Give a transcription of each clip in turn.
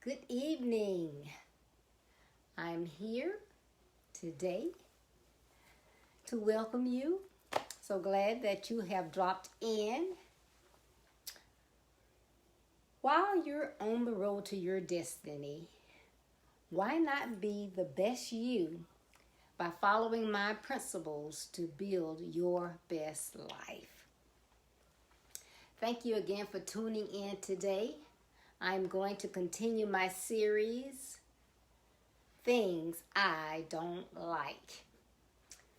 Good evening. I'm here today to welcome you. So glad that you have dropped in. While you're on the road to your destiny, why not be the best you by following my principles to build your best life? Thank you again for tuning in today. I'm going to continue my series, Things I Don't Like.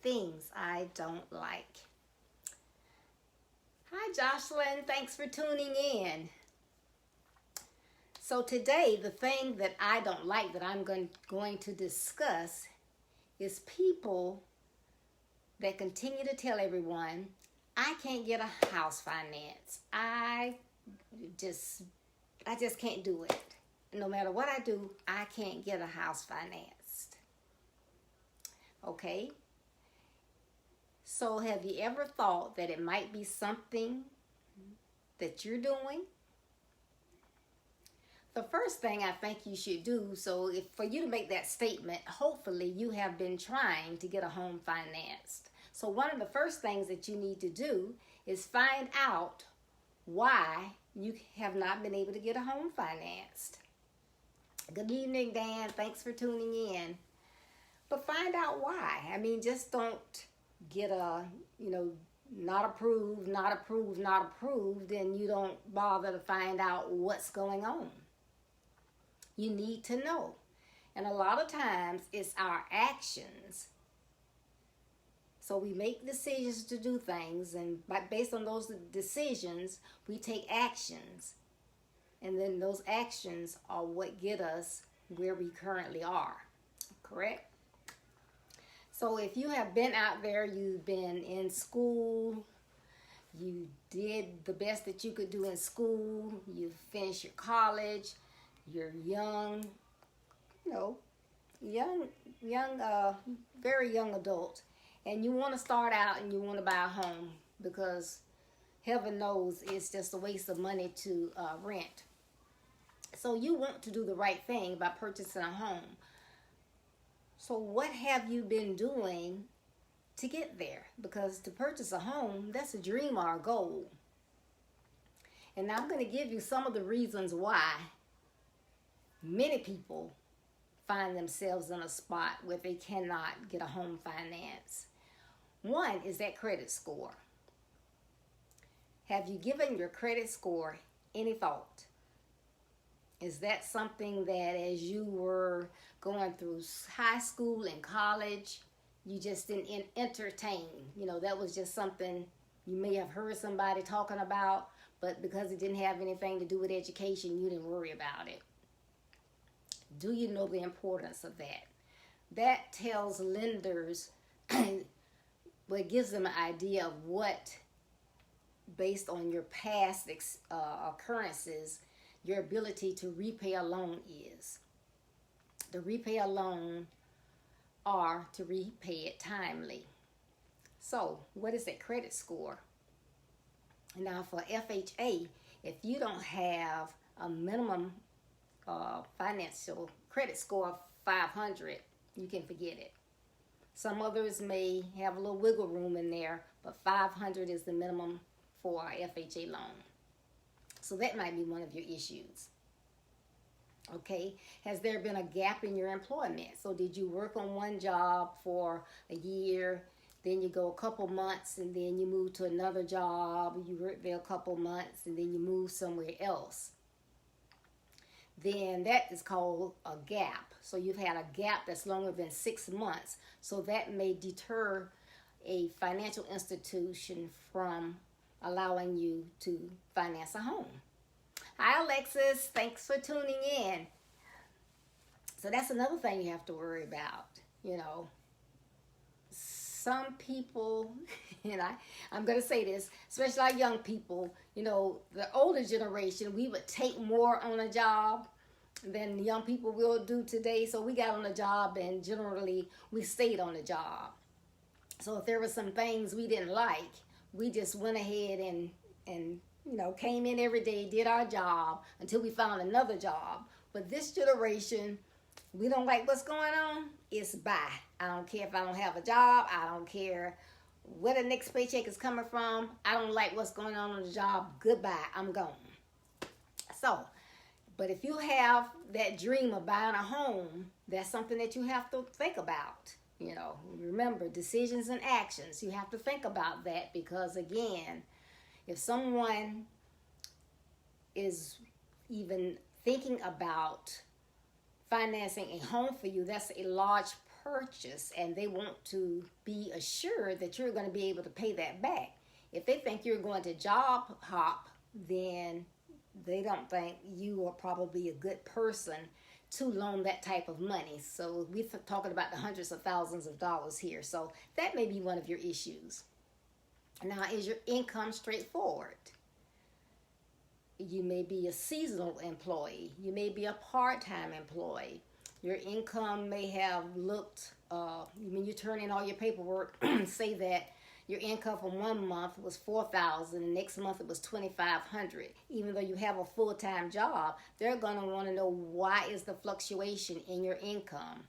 Things I Don't Like. Hi, Jocelyn. Thanks for tuning in. So today, the thing that I don't like that I'm going to discuss is people that continue to tell everyone, I can't get a house finance. I just can't do it. No matter what I do, I can't get a house financed. Okay? So have you ever thought that it might be something that you're doing? The first thing I think you should do, for you to make that statement, hopefully you have been trying to get a home financed. So one of the first things that you need to do is find out why you have not been able to get a home financed. Good evening, Dan. Thanks for tuning in. But find out why. Just don't get not approved, and you don't bother to find out what's going on. You need to know. And a lot of times it's our actions. So we make decisions to do things, and based on those decisions, we take actions. And then those actions are what get us where we currently are. Correct? So if you have been out there, you've been in school, you did the best that you could do in school, you finished your college, you're young, very young adult, and you want to start out and you want to buy a home because heaven knows it's just a waste of money to rent. So you want to do the right thing by purchasing a home. So what have you been doing to get there? Because to purchase a home, that's a dream or a goal. And now I'm going to give you some of the reasons why many people find themselves in a spot where they cannot get a home finance. One is that credit score. Have you given your credit score any thought? Is that something that as you were going through high school and college, you just didn't entertain? That was just something you may have heard somebody talking about, but because it didn't have anything to do with education, you didn't worry about it. Do you know the importance of that? That tells lenders, it gives them an idea of what, based on your past occurrences, your ability to repay a loan is. To repay a loan or to repay it timely. So, what is that credit score? Now, for FHA, if you don't have a minimum financial credit score of 500, you can forget it. Some others may have a little wiggle room in there, but 500 is the minimum for a FHA loan. So that might be one of your issues. Okay, has there been a gap in your employment? So did you work on one job for a year, then you go a couple months, and then you move to another job, you work there a couple months, and then you move somewhere else? Then that is called a gap. So you've had a gap that's longer than 6 months. So that may deter a financial institution from allowing you to finance a home. Hi, Alexis. Thanks for tuning in. So that's another thing you have to worry about. Some people, and I'm going to say this, especially our young people, the older generation, we would take more on a job than the young people will do today. So we got on a job and generally we stayed on the job. So if there were some things we didn't like, we just went ahead and came in every day, did our job until we found another job But this generation, we don't like what's going on. It's bye. I don't care if I don't have a job. I don't care where the next paycheck is coming from. I don't like what's going on the job. Goodbye. I'm gone. So, but if you have that dream of buying a home, that's something that you have to think about. You know, remember, decisions and actions. You have to think about that because, again, if someone is even thinking about financing a home for you, that's a large purchase, and they want to be assured that you're going to be able to pay that back. If they think you're going to job hop, then they don't think you are probably a good person to loan that type of money. So we're talking about the hundreds of thousands of dollars here. So that may be one of your issues. Now, is your income straightforward? You may be a seasonal employee. You may be a part-time employee. Your income may have looked, when you turn in all your paperwork, say that your income from one month was $4,000, and next month it was $2,500. Even though you have a full-time job, they're going to want to know why is the fluctuation in your income.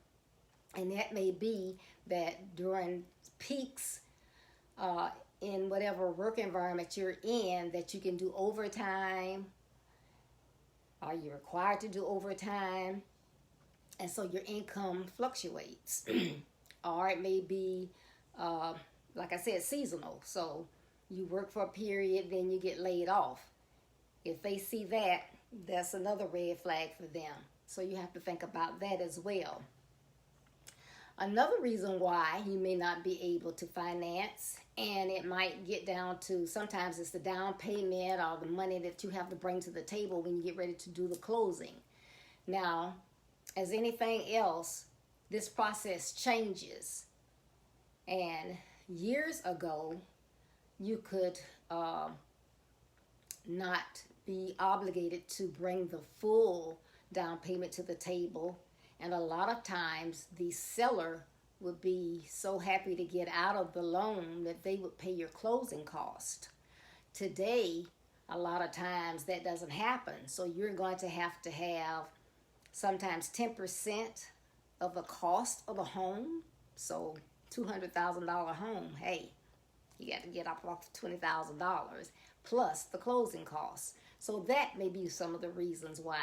And that may be that during peaks in whatever work environment you're in, that you can do overtime. Are you required to do overtime? And so your income fluctuates. Or it may be like I said, seasonal. So you work for a period, then you get laid off. If they see that, that's another red flag for them. So you have to think about that as well. Another reason why you may not be able to finance, and it might get down to, sometimes it's the down payment or the money that you have to bring to the table when you get ready to do the closing. Now, as anything else, this process changes. And years ago, you could not be obligated to bring the full down payment to the table. And a lot of times the seller would be so happy to get out of the loan that they would pay your closing cost. Today, a lot of times that doesn't happen. So you're going to have sometimes 10% of the cost of a home. So $200,000 home, hey, you got to get off $20,000 plus the closing costs. So that may be some of the reasons why.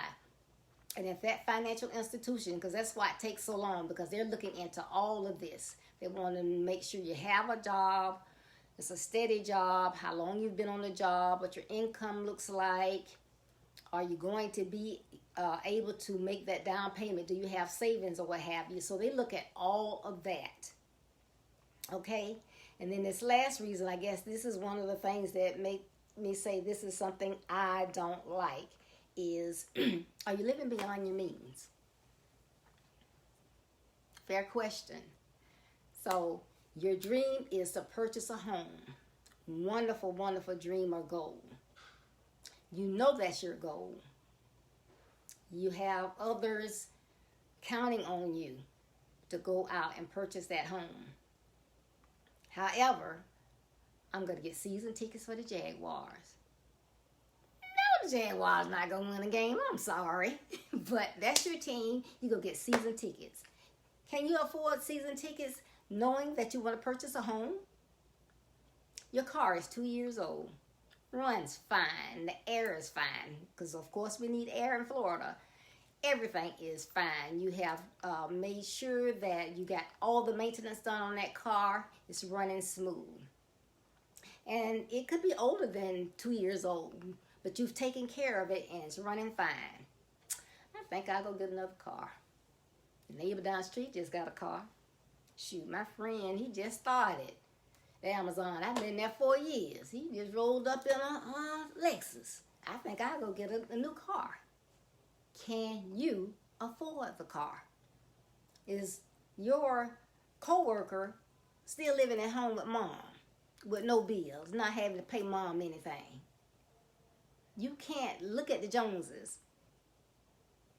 And if that financial institution, because that's why it takes so long, because they're looking into all of this. They want to make sure you have a job, it's a steady job, how long you've been on the job, what your income looks like. Are you going to be able to make that down payment? Do you have savings or what have you? So they look at all of that. Okay? And then this last reason, I guess this is one of the things that make me say this is something I don't like, is are you living beyond your means? Fair question. So your dream is to purchase a home. Wonderful, wonderful dream or goal. You know that's your goal. You have others counting on you to go out and purchase that home. However, I'm going to get season tickets for the Jaguars. No, the Jaguars not going to win a game. I'm sorry. But that's your team. You go get season tickets. Can you afford season tickets knowing that you want to purchase a home? Your car is 2 years old. Runs fine. The air is fine. Because, of course, we need air in Florida. Everything is fine. You have made sure that you got all the maintenance done on that car. It's running smooth. And it could be older than 2 years old, but you've taken care of it and it's running fine. I think I'll go get another car. The neighbor down the street just got a car. Shoot, my friend, he just started Amazon. I've been there 4 years. He just rolled up in a Lexus. I think I'll go get a new car. Can you afford the car? Is your coworker still living at home with mom with no bills, not having to pay mom anything? You can't look at the Joneses.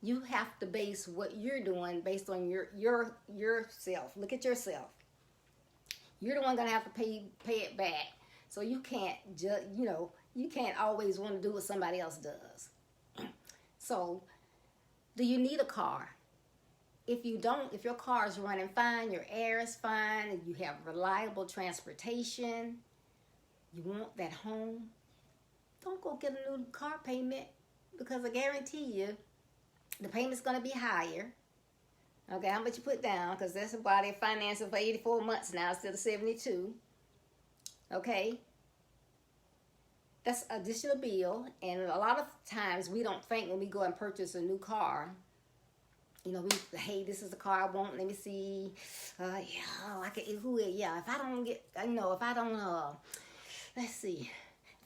You have to base what you're doing based on yourself. Look at yourself. You're the one gonna have to pay it back. So you can't you can't always want to do what somebody else does. So Do you need a car? If you don't, if your car is running fine, your air is fine, and you have reliable transportation, you want that home, don't go get a new car payment, because I guarantee you the payment's going to be higher. Okay, how much you put down, because that's why they're financing for 84 months now instead of 72. Okay, that's additional bill, and a lot of times we don't think when we go and purchase a new car, you know, hey, this is the car I want. Let me see. Yeah, I can. Yeah, if I don't get, if I don't, let's see.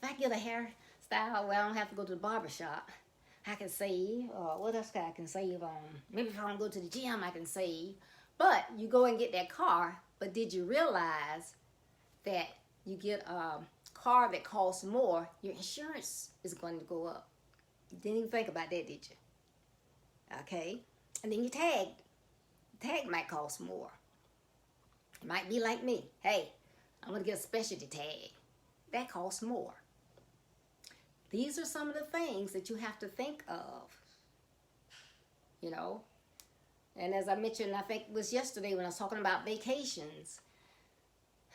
If I get a hairstyle where I don't have to go to the barber shop, I can save. What else I can save on? Maybe if I don't go to the gym, I can save. But you go and get that car. But did you realize that you get a car that costs more, your insurance is going to go up? You didn't even think about that, did you? Okay. And then your tag. The tag might cost more. It might be like me. Hey, I'm going to get a specialty tag. That costs more. These are some of the things that you have to think of. You know. And as I mentioned, I think it was yesterday when I was talking about vacations.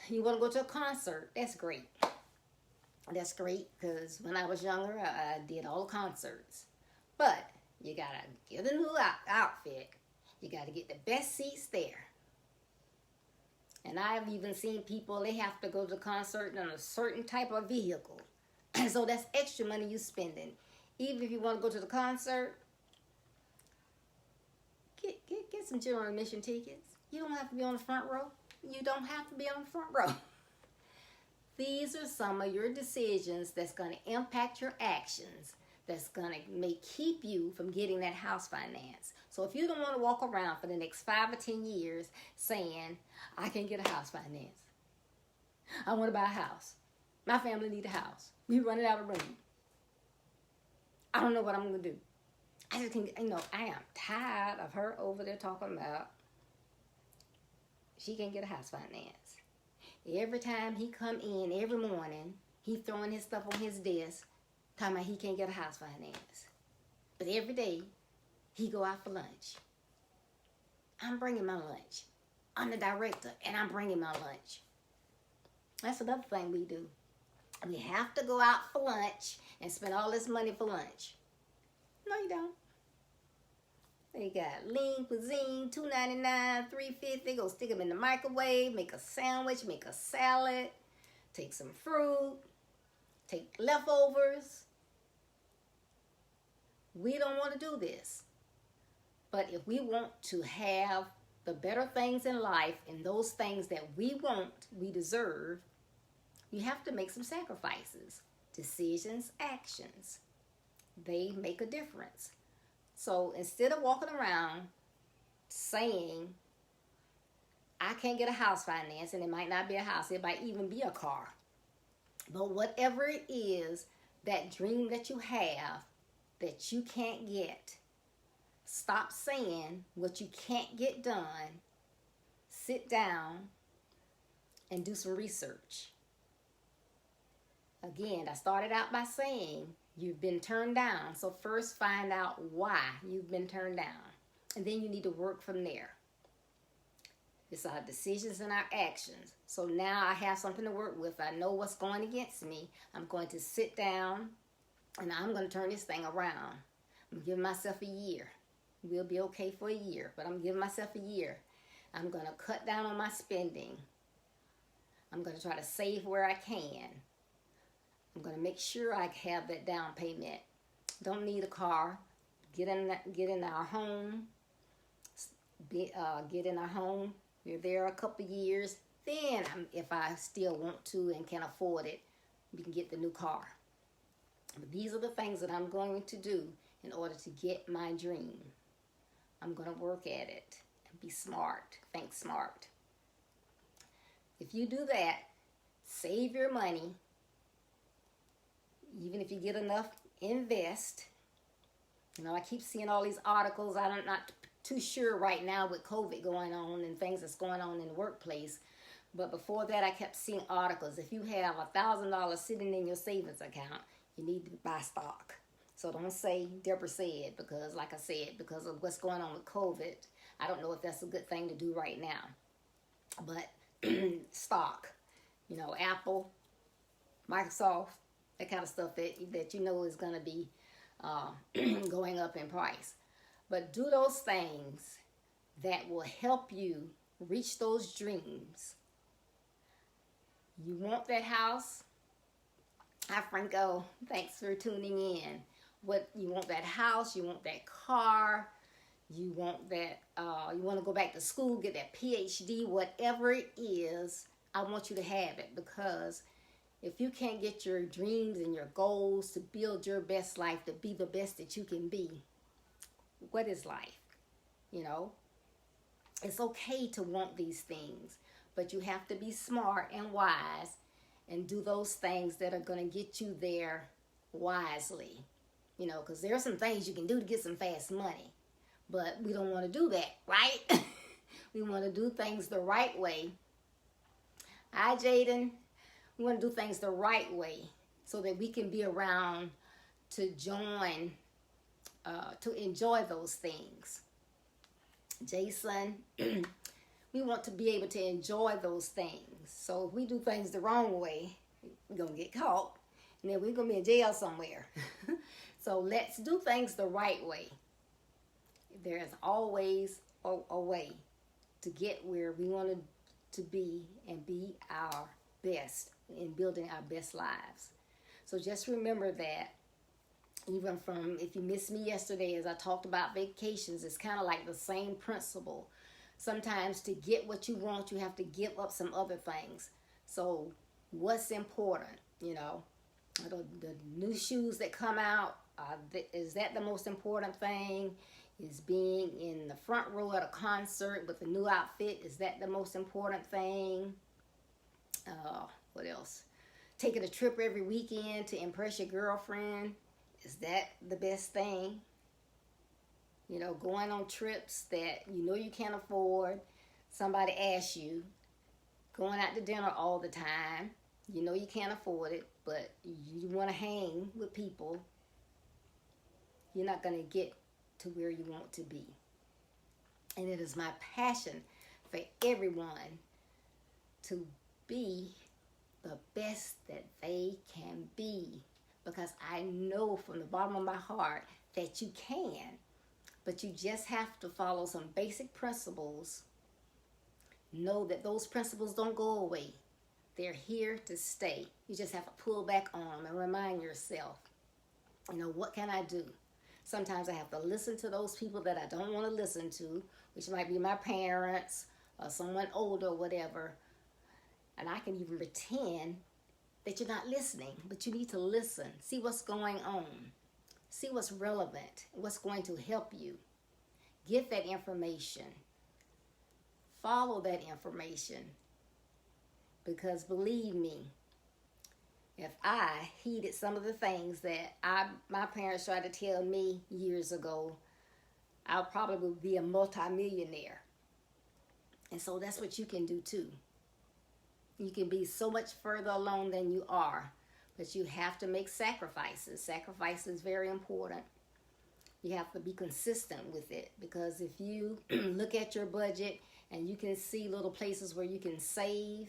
You want to go to a concert. That's great. That's great, because when I was younger, I did all the concerts. But you got to get a new outfit. You got to get the best seats there. And I've even seen people, they have to go to the concert in a certain type of vehicle. So that's extra money you're spending. Even if you want to go to the concert, get some general admission tickets. You don't have to be on the front row. You don't have to be on the front row. These are some of your decisions that's going to impact your actions, that's going to keep you from getting that house finance. So if you don't want to walk around for the next 5 or 10 years saying, I can get a house finance. I want to buy a house. My family need a house. We running out of room. I don't know what I'm going to do. I just can't, I am tired of her over there talking about she can't get a house finance. Every time he come in every morning, he throwing his stuff on his desk, talking about he can't get a house finance. But every day, he go out for lunch. I'm bringing my lunch. I'm the director, and I'm bringing my lunch. That's another thing we do. We have to go out for lunch and spend all this money for lunch. No, you don't. They got lean cuisine, $2.99, $3.50. Go stick them in the microwave, make a sandwich, make a salad, take some fruit, take leftovers. We don't want to do this. But if we want to have the better things in life and those things that we want, we deserve, you have to make some sacrifices. Decisions, actions. They make a difference. So instead of walking around saying, I can't get a house finance, and it might not be a house, it might even be a car. But whatever it is, that dream that you have that you can't get, stop saying what you can't get done. Sit down and do some research. Again, I started out by saying you've been turned down. So first find out why you've been turned down. And then you need to work from there. It's our decisions and our actions. So now I have something to work with. I know what's going against me. I'm going to sit down and I'm going to turn this thing around. I'm giving myself a year. We'll be okay for a year, but I'm giving myself a year. I'm going to cut down on my spending. I'm going to try to save where I can. I'm going to make sure I have that down payment. Don't need a car. Get in our home. Get in our home. We're there a couple of years. Then, if I still want to and can afford it, we can get the new car. But these are the things that I'm going to do in order to get my dream. I'm going to work at it and be smart. Think smart. If you do that, save your money. Even if you get enough, invest. I keep seeing all these articles. I'm not too sure right now with COVID going on and things that's going on in the workplace. But before that, I kept seeing articles. If you have $1,000 sitting in your savings account, you need to buy stock. So don't say Deborah said, because like I said, because of what's going on with COVID, I don't know if that's a good thing to do right now. But stock, Apple, Microsoft, that kind of stuff that you know is going to be going up in price. But do those things that will help you reach those dreams. You want that house? Hi, Franco. Thanks for tuning in. What you want, that house, you want that car, you want that, you want to go back to school, get that PhD, whatever it is, I want you to have it, because if you can't get your dreams and your goals to build your best life, to be the best that you can be, what is life? It's okay to want these things, but you have to be smart and wise and do those things that are going to get you there wisely. Because there are some things you can do to get some fast money, but we don't want to do that, right? We want to do things the right way. Hi, Jaden. We want to do things the right way so that we can be around to join, to enjoy those things. Jason, we want to be able to enjoy those things. So if we do things the wrong way, we're going to get caught, and then we're going to be in jail somewhere. So let's do things the right way. There's always a way to get where we want to be and be our best in building our best lives. So just remember that. Even from, if you missed me yesterday, as I talked about vacations, it's kind of like the same principle. Sometimes to get what you want, you have to give up some other things. So what's important? The new shoes that come out, is that the most important thing? Is being in the front row at a concert with a new outfit, is that the most important thing? What else? Taking a trip every weekend to impress your girlfriend, is that the best thing? Going on trips that you can't afford, somebody asks you, going out to dinner all the time, you can't afford it, but you want to hang with people, you're not going to get to where you want to be. And it is my passion for everyone to be the best that they can be, because I know from the bottom of my heart that you can, but you just have to follow some basic principles. Know that those principles don't go away. They're here to stay. You just have to pull back on them and remind yourself, what can I do? Sometimes I have to listen to those people that I don't want to listen to, which might be my parents or someone older or whatever. And I can even pretend that you're not listening, but you need to listen. See what's going on. See what's relevant, what's going to help you. Get that information. Follow that information. Because believe me, if I heeded some of the things that my parents tried to tell me years ago, I'll probably be a multimillionaire. And so that's what you can do too. You can be so much further along than you are, but you have to make sacrifices. Sacrifice is very important. You have to be consistent with it, because if you look at your budget and you can see little places where you can save,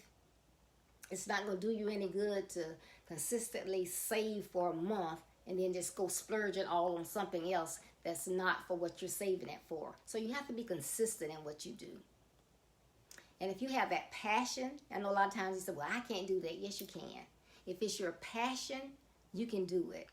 it's not going to do you any good to consistently save for a month and then just go splurge it all on something else that's not for what you're saving it for. So you have to be consistent in what you do. And if you have that passion, I know a lot of times you say, well, I can't do that. Yes, you can. If it's your passion, you can do it.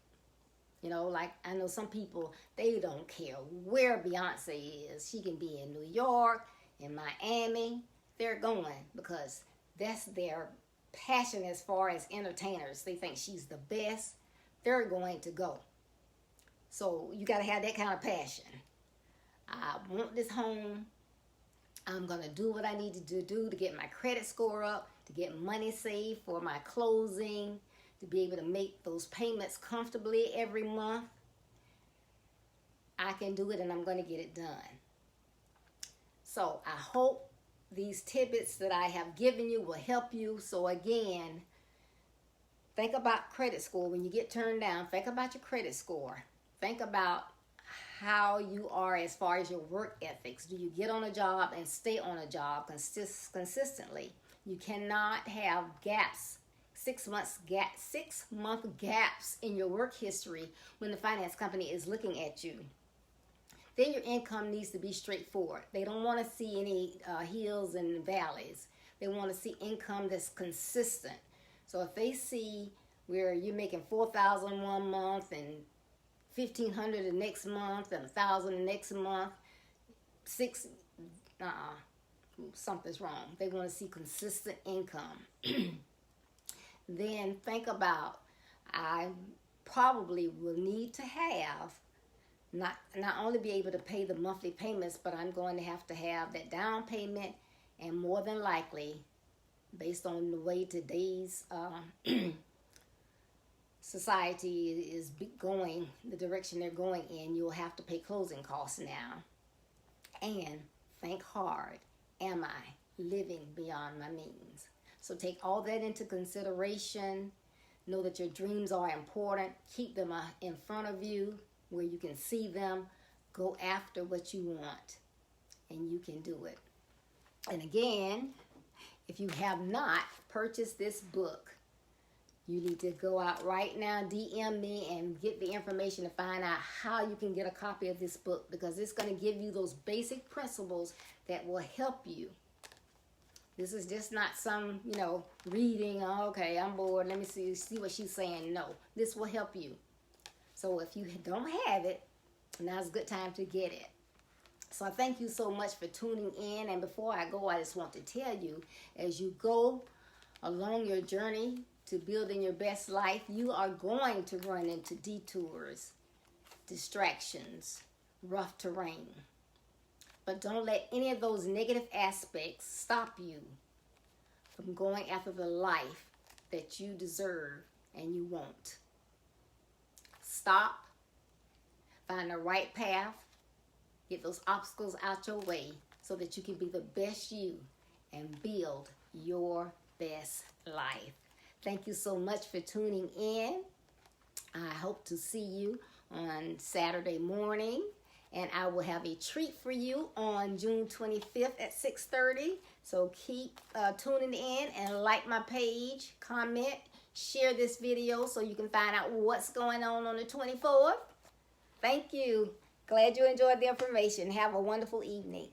Like I know some people, they don't care where Beyonce is. She can be in New York, in Miami. They're going because that's their passion as far as entertainers. They think she's the best. They're going to go. So you got to have that kind of passion. I want this home. I'm going to do what I need to do to get my credit score up, to get money saved for my closing, to be able to make those payments comfortably every month. I can do it, and I'm going to get it done. So I hope these tidbits that I have given you will help you. So again, think about credit score. When you get turned down, think about your credit score. Think about how you are as far as your work ethics. Do you get on a job and stay on a job consistently? You cannot have gaps, 6 month gaps in your work history when the finance company is looking at you. Then your income needs to be straightforward. They don't want to see any hills and valleys. They want to see income that's consistent. So if they see where you're making $4,000 one month and $1,500 the next month and $1,000 the next month, something's wrong. They want to see consistent income. Then think about, I probably will need to have not only be able to pay the monthly payments, but I'm going to have that down payment, and more than likely, based on the way today's society is going, the direction they're going in, you'll have to pay closing costs now. And think hard, am I living beyond my means? So take all that into consideration. Know that your dreams are important. Keep them in front of you where you can see them. Go after what you want, and you can do it. And again, if you have not purchased this book, you need to go out right now, DM me, and get the information to find out how you can get a copy of this book, because it's going to give you those basic principles that will help you. This is just not some, reading, okay, I'm bored, let me see what she's saying. No, this will help you. So if you don't have it, now's a good time to get it. So I thank you so much for tuning in. And before I go, I just want to tell you, as you go along your journey to building your best life, you are going to run into detours, distractions, rough terrain. But don't let any of those negative aspects stop you from going after the life that you deserve and you want. Stop, find the right path, get those obstacles out your way so that you can be the best you and build your best life. Thank you so much for tuning in. I hope to see you on Saturday morning, and I will have a treat for you on June 25th at 6:30. So keep tuning in and like my page, comment, share this video so you can find out what's going on the 24th. Thank you. Glad you enjoyed the information. Have a wonderful evening.